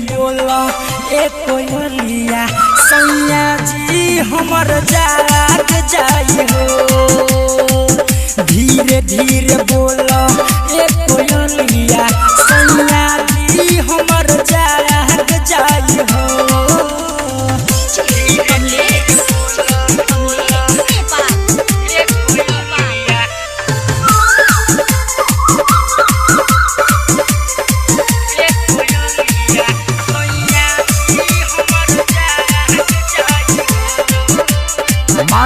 बोला ए कोयलिया सैया जी हमर जाग जाई हो। धीरे धीरे बोला ए कोयलिया सैया जी हमर जाग जाई हो।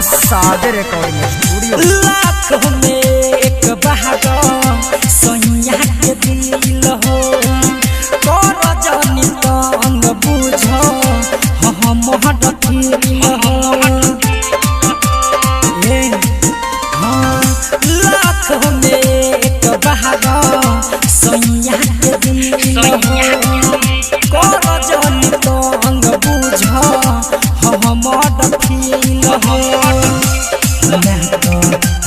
सादर रिकॉर्डिंग स्टूडियो लाख में एक बहादुर सैया के दिल हो कर जानी तंग बुझ हम हटकिल हो। लाख में एक बहादुर सैया के दिल हो कर जानी तंग बुझ हम हटकिल हो।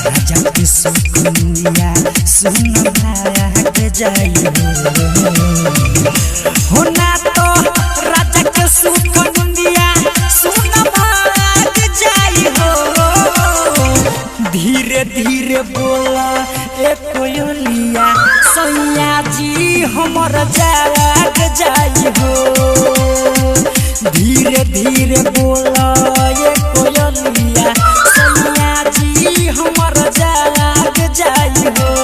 राजा के सुखनिया सुन भाग जाई हो ना तो राजा के सुखनिया सुन भाग जाई हो। धीरे धीरे बोला ए कोयलिया सैया जी हमर जाग जाई हो। धीरे धीरे बोला ए कोयलिया सैया जी हमर जाग जाई हो।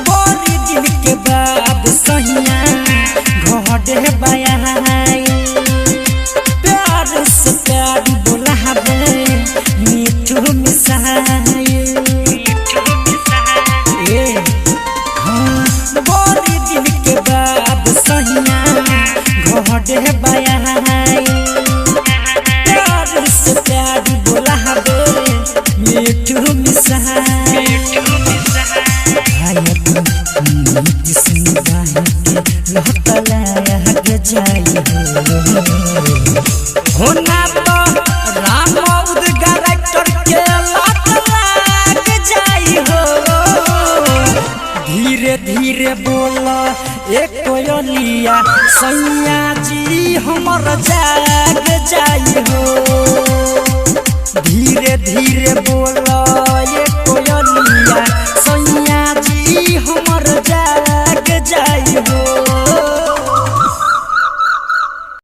बड़ी दिन के बाद सैया घोड़े बयाई प्यार से प्यार बुलावे मीठू मिसाई। बड़ी दिन के बाद सैया घोड़े बयाई प्यार से प्यार बुलावे मीठू मिसाई। हो ना तो राम डायरेक्टर के लत लाग जाई हो। धीरे धीरे बोला ए कोयलिया सैया जी हमर जाग जाई हो। धीरे धीरे बोला